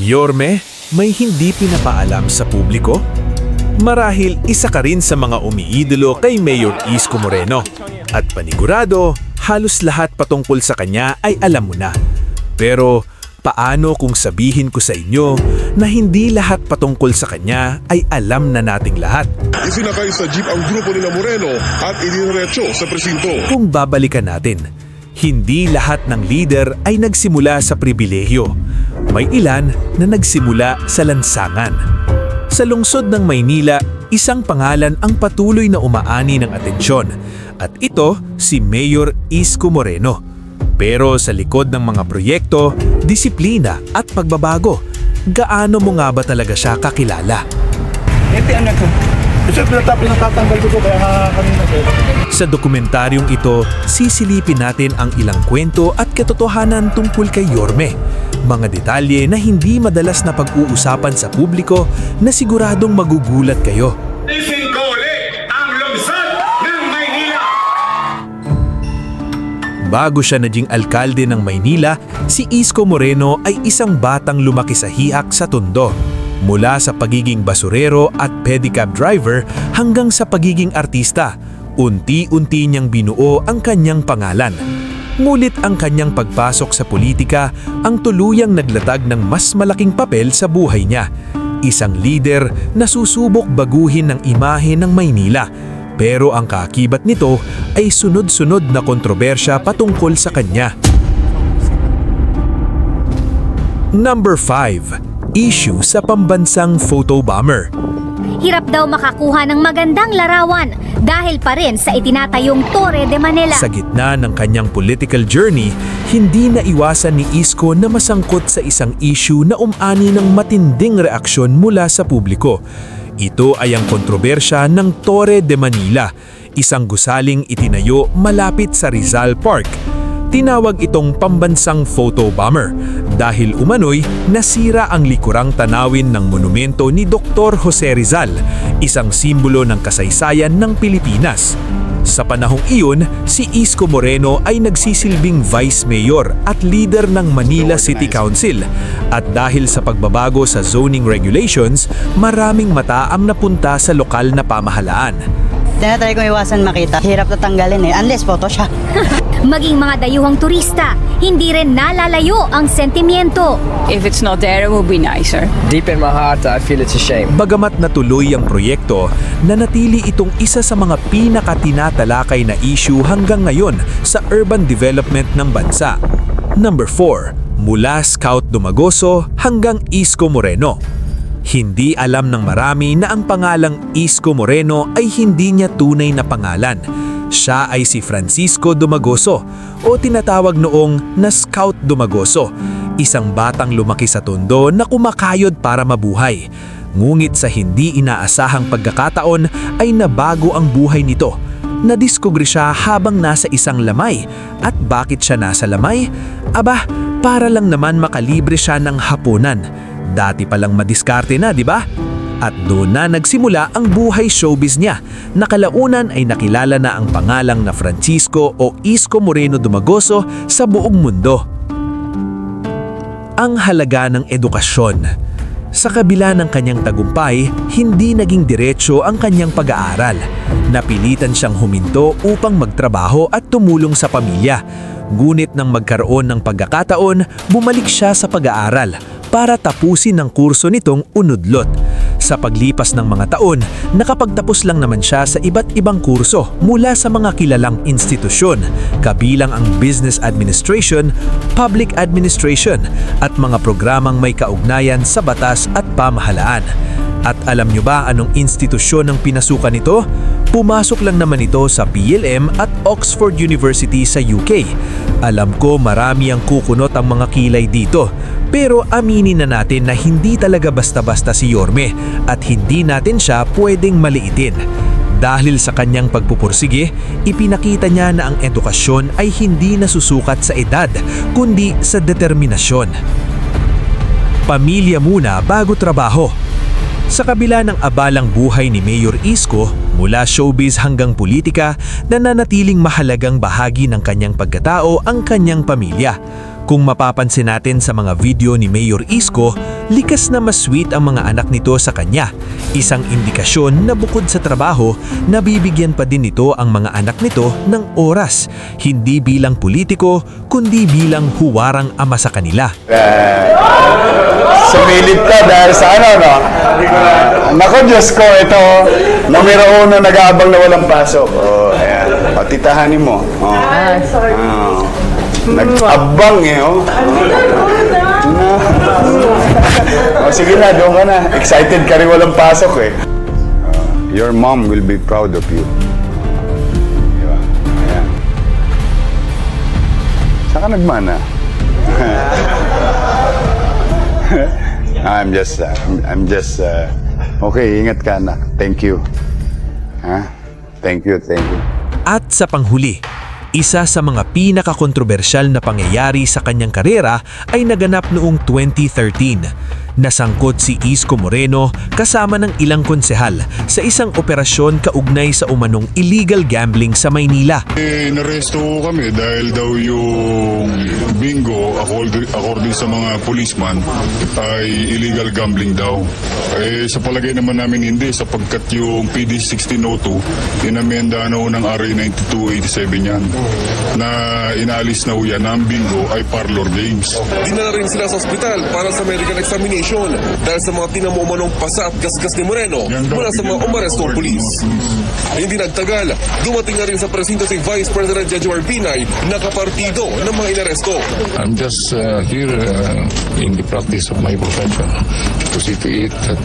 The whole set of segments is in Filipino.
Yorme, may hindi pinapaalam sa publiko? Marahil isa ka rin sa mga umiidolo kay Mayor Isko Moreno. At panigurado, halos lahat patungkol sa kanya ay alam mo na. Pero paano kung sabihin ko sa inyo na hindi lahat patungkol sa kanya ay alam na nating lahat? Isinakay sa jeep ang grupo nila Moreno at idiniretso sa presinto. Kung babalikan natin, hindi lahat ng leader ay nagsimula sa pribilehyo. May ilan na nagsimula sa lansangan. Sa lungsod ng Maynila, isang pangalan ang patuloy na umaani ng atensyon. At ito si Mayor Isko Moreno. Pero sa likod ng mga proyekto, disiplina at pagbabago, gaano mo nga ba talaga siya kakilala? Ito anak ko. Sir, pinatanggal ko kaya kanina sir. Sa dokumentaryong ito, sisilipin natin ang ilang kwento at katotohanan tungkol kay Yorme. Mga detalye na hindi madalas na pag-uusapan sa publiko na siguradong magugulat kayo. Ising ko ulit ang lungsod ng Maynila! Bago siya naging alkalde ng Maynila, si Isko Moreno ay isang batang lumaki sa Hiak sa Tondo. Mula sa pagiging basurero at pedicab driver hanggang sa pagiging artista, unti-unti niyang binuo ang kanyang pangalan. Ngunit ang kanyang pagpasok sa politika ang tuluyang naglatag ng mas malaking papel sa buhay niya. Isang leader na susubok baguhin ng imahe ng Maynila. Pero ang kaakibat nito ay sunod-sunod na kontrobersya patungkol sa kanya. Number 5. Issue sa pambansang photobomber. Hirap daw makakuha ng magandang larawan dahil pa rin sa itinatayong Torre de Manila. Sa gitna ng kanyang political journey, hindi naiwasan ni Isko na masangkot sa isang issue na umani ng matinding reaksyon mula sa publiko. Ito ay ang kontrobersya ng Torre de Manila, isang gusaling itinayo malapit sa Rizal Park. Tinawag itong pambansang photobomber dahil umano'y nasira ang likurang tanawin ng monumento ni Dr. Jose Rizal, isang simbolo ng kasaysayan ng Pilipinas. Sa panahong iyon, si Isko Moreno ay nagsisilbing Vice Mayor at leader ng Manila City Council. At dahil sa pagbabago sa zoning regulations, maraming mata ang napunta sa lokal na pamahalaan. Tinatry kong iwasan makita. Hirap na tanggalin unless photo siya. Maging mga dayuhang turista, hindi rin nalalayo ang sentimiento. If it's not there, it will be nicer. Deep in my heart, I feel it's a shame. Bagamat natuloy ang proyekto, nanatili itong isa sa mga pinakatinatalakay na issue hanggang ngayon sa urban development ng bansa. Number 4. Mula Scout Dumagoso hanggang Isko Moreno. Hindi alam ng marami na ang pangalang Isko Moreno ay hindi niya tunay na pangalan. Siya ay si Francisco Dumagoso o tinatawag noong na Scout Dumagoso, isang batang lumaki sa Tondo na kumakayod para mabuhay. Ngunit sa hindi inaasahang pagkakataon ay nabago ang buhay nito. Nadiskubre siya habang nasa isang lamay. At bakit siya nasa lamay? Aba, para lang naman makalibre siya ng hapunan. Dati palang madiskarte na, di ba? At doon na nagsimula ang buhay showbiz niya. Nakalaunan ay nakilala na ang pangalang na Francisco o Isko Moreno Dumagoso sa buong mundo. Ang halaga ng edukasyon. Sa kabila ng kanyang tagumpay, hindi naging diretso ang kanyang pag-aaral. Napilitan siyang huminto upang magtrabaho at tumulong sa pamilya. Ngunit nang magkaroon ng pagkakataon, bumalik siya sa pag-aaral para tapusin ang kurso nitong unudlot. Sa paglipas ng mga taon, nakapagtapos lang naman siya sa iba't ibang kurso mula sa mga kilalang institusyon, kabilang ang Business Administration, Public Administration at mga programang may kaugnayan sa batas at pamahalaan. At alam nyo ba anong institusyon ang pinasukan nito? Pumasok lang naman ito sa PLM at Oxford University sa UK. Alam ko marami ang kukunot ang mga kilay dito. Pero aminin na natin na hindi talaga basta-basta si Yorme at hindi natin siya pwedeng maliitin. Dahil sa kanyang pagpupursige, ipinakita niya na ang edukasyon ay hindi nasusukat sa edad, kundi sa determinasyon. Pamilya muna bago trabaho. Sa kabila ng abalang buhay ni Mayor Isko, mula showbiz hanggang politika, nananatiling mahalagang bahagi ng kanyang pagkatao ang kanyang pamilya. Kung mapapansin natin sa mga video ni Mayor Isko, likas na mas sweet ang mga anak nito sa kanya. Isang indikasyon na bukod sa trabaho, nabibigyan pa din nito ang mga anak nito ng oras, hindi bilang politiko, kundi bilang huwarang ama sa kanila. Sumilip ka dahil sa ano, no? Naku, Diyos ko, ito, numero 1 nag-aabang na walang pasok. Oh, ayan. O, titahanin mo. Oh. Nag-abang eh, oh. O, sige na, doon ka na. Excited ka rin walang pasok eh. Your mom will be proud of you. Diba? Ayan. Saan ka nagmana? I'm just, okay, ingat ka anak. Thank you. Ha? Thank you. At sa panghuli, isa sa mga pinakakontrobersyal na pangyayari sa kanyang karera ay naganap noong 2013. Nasangkot si Isko Moreno kasama ng ilang konsehal sa isang operasyon kaugnay sa umanong illegal gambling sa Maynila. Naresto kami dahil daw yung bingo, according sa mga policeman, ay illegal gambling daw. Sa palagay naman namin hindi, sapagkat yung PD 1602, inamenda na ng RA 9287 yan, na inalis na yan na ang bingo ay parlor games. Dinala rin sila sa ospital para sa medical examination dahil sa mga tinamumanong pasa at gasgas ni Moreno mula sa mga umarestong pulis. Hindi nagtagal, dumating na rin sa presinto si Vice President Jejomar Binay na kapartido ng mga inaresto. I'm just here in the practice of my profession to see to it that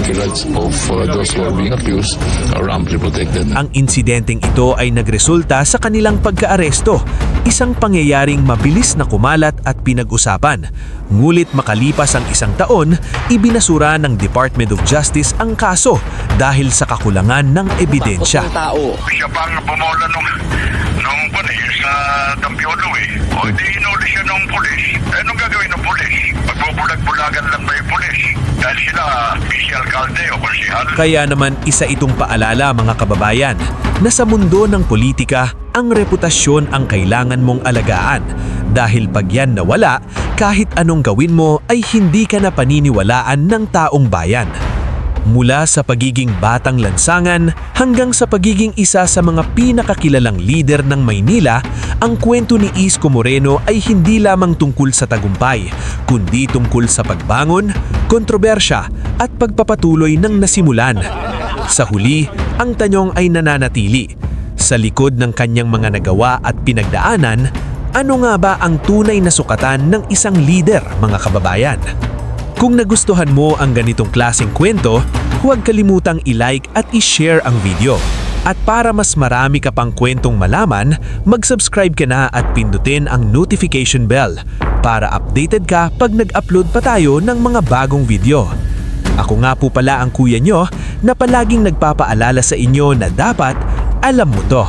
the rights of those who are being accused are amply protected. Ang insidenteng ito ay nagresulta sa kanilang pagkaaresto, isang pangyayaring mabilis na kumalat at pinag-usapan. Ngulit makalipas ang isang taon, ibinasura ng Department of Justice ang kaso dahil sa kakulangan ng ebidensya. Siya pang bumola nung sa Tampiolo eh. O di inuli siya ng pulis. Anong gagawin ng pulis? Magbubulag-bulagan lang ba yung pulis? Dahil sila busy alkalde o konsihal. Kaya naman isa itong paalala mga kababayan na sa mundo ng politika, ang reputasyon ang kailangan mong alagaan. Dahil pag yan nawala, kahit anong gawin mo ay hindi ka na paniniwalaan ng taong bayan. Mula sa pagiging batang lansangan hanggang sa pagiging isa sa mga pinakakilalang lider ng Maynila, ang kwento ni Isko Moreno ay hindi lamang tungkol sa tagumpay, kundi tungkol sa pagbangon, kontrobersya at pagpapatuloy ng nasimulan. Sa huli, ang tanong ay nananatili. Sa likod ng kanyang mga nagawa at pinagdaanan, ano nga ba ang tunay na sukatan ng isang lider, mga kababayan? Kung nagustuhan mo ang ganitong klaseng kwento, huwag kalimutang i-like at i-share ang video. At para mas marami ka pang kwentong malaman, mag-subscribe ka na at pindutin ang notification bell para updated ka pag nag-upload pa tayo ng mga bagong video. Ako nga po pala ang kuya nyo na palaging nagpapaalala sa inyo na dapat alam mo to.